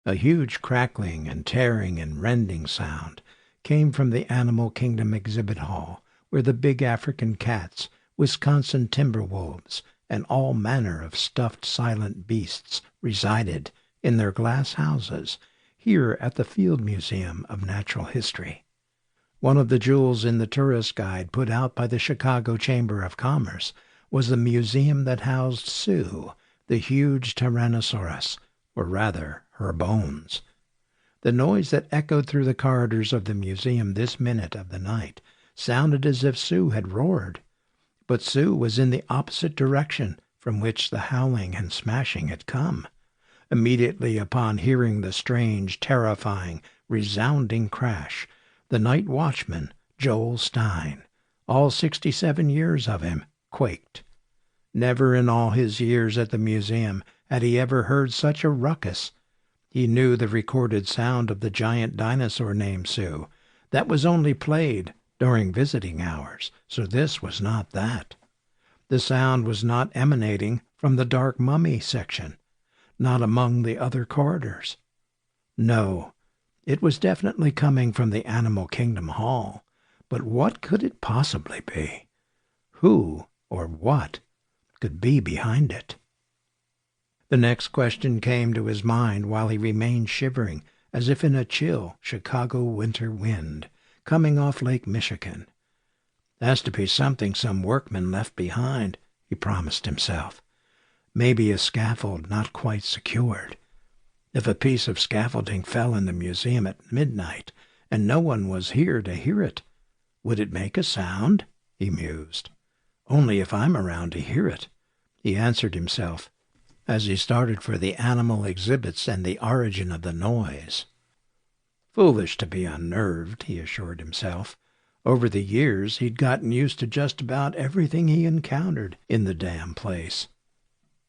A huge crackling and tearing and rending sound came from the Animal Kingdom exhibit hall, where the big African cats, Wisconsin timber wolves, and all manner of stuffed silent beasts resided in their glass houses here at the Field Museum of Natural History. One of the jewels in the tourist guide put out by the Chicago Chamber of Commerce was the museum that housed Sue, the huge Tyrannosaurus, or rather her bones. The noise that echoed through the corridors of the museum this minute of the night sounded as if Sue had roared, but Sue was in the opposite direction from which the howling and smashing had come. Immediately upon hearing the strange, terrifying, resounding crash, the night watchman, Joel Stein, all 67 years of him, quaked. Never in all his years at the museum had he ever heard such a ruckus. He knew the recorded sound of the giant dinosaur named Sue. That was only played during visiting hours, so this was not that. The sound was not emanating from the dark mummy section, not among the other corridors. No, it was definitely coming from the Animal Kingdom Hall. But what could it possibly be? Who or what could be behind it? The next question came to his mind while he remained shivering as if in a chill Chicago winter wind coming off Lake Michigan. Has to be something some workman left behind, he promised himself. Maybe a scaffold not quite secured. If a piece of scaffolding fell in the museum at midnight and no one was here to hear it, would it make a sound? He mused. Only if I'm around to hear it, he answered himself as he started for the animal exhibits and the origin of the noise. Foolish to be unnerved, he assured himself. Over the years he'd gotten used to just about everything he encountered in the damn place.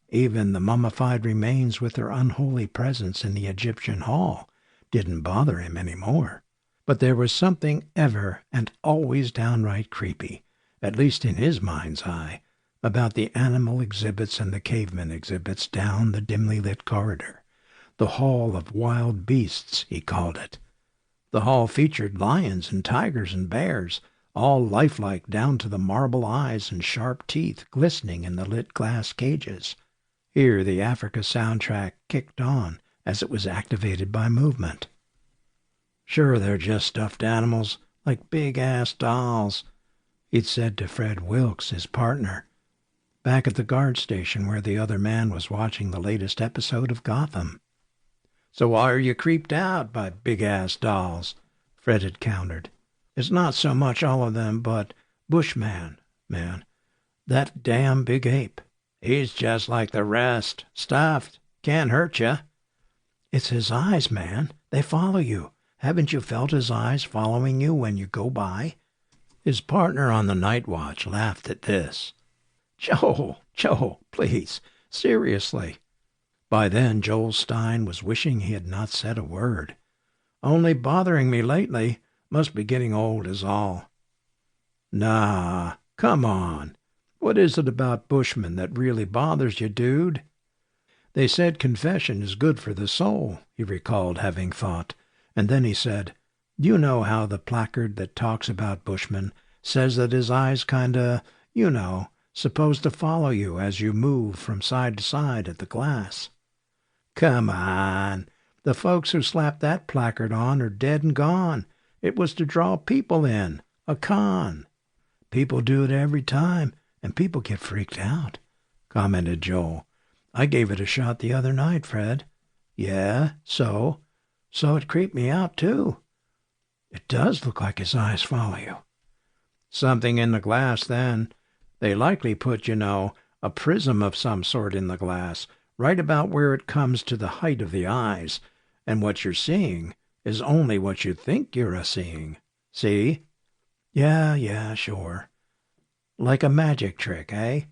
Even the mummified remains with their unholy presence in the Egyptian hall didn't bother him any more. But there was something ever and always downright creepy, at least in his mind's eye, about the animal exhibits and the caveman exhibits down the dimly lit corridor. The Hall of Wild Beasts, he called it. The hall featured lions and tigers and bears, all lifelike down to the marble eyes and sharp teeth glistening in the lit glass cages. Here the Africa soundtrack kicked on as it was activated by movement. Sure, they're just stuffed animals, like big-ass dolls, he'd said to Fred Wilkes, his partner, back at the guard station where the other man was watching the latest episode of Gotham. So why are you creeped out by big-ass dolls? Fred had countered. It's not so much all of them, but Bushman, man. That damn big ape. He's just like the rest. Stuffed. Can't hurt you. It's his eyes, man. They follow you. Haven't you felt his eyes following you when you go by? His partner on the night watch laughed at this. Joel, please, seriously. By then Joel Stein was wishing he had not said a word. Only bothering me lately. Must be getting old is all. Nah, come on. What is it about Bushmen that really bothers you, dude? They said confession is good for the soul, he recalled having thought, and then he said, you know how the placard that talks about Bushmen says that his eyes kinda, supposed to follow you as you move from side to side at the glass. Come on. The folks who slapped that placard on are dead and gone. It was to draw people in. A con. People do it every time, and people get freaked out, commented Joel. I gave it a shot the other night, Fred. Yeah, so it creeped me out, too. It does look like his eyes follow you. Something in the glass, then. They likely put, a prism of some sort in the glass, right about where it comes to the height of the eyes, and what you're seeing is only what you think you're a-seeing. See? Yeah, sure. Like a magic trick, eh?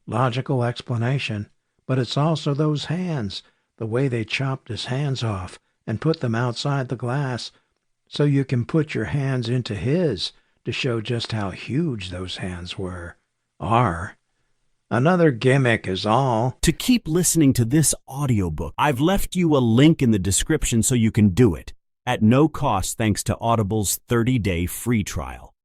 Logical explanation, but it's also those hands, the way they chopped his hands off and put them outside the glass, so you can put your hands into his to show just how huge those hands are. Another gimmick is all. To keep listening to this audiobook, I've left you a link in the description so you can do it, at no cost thanks to Audible's 30-day free trial.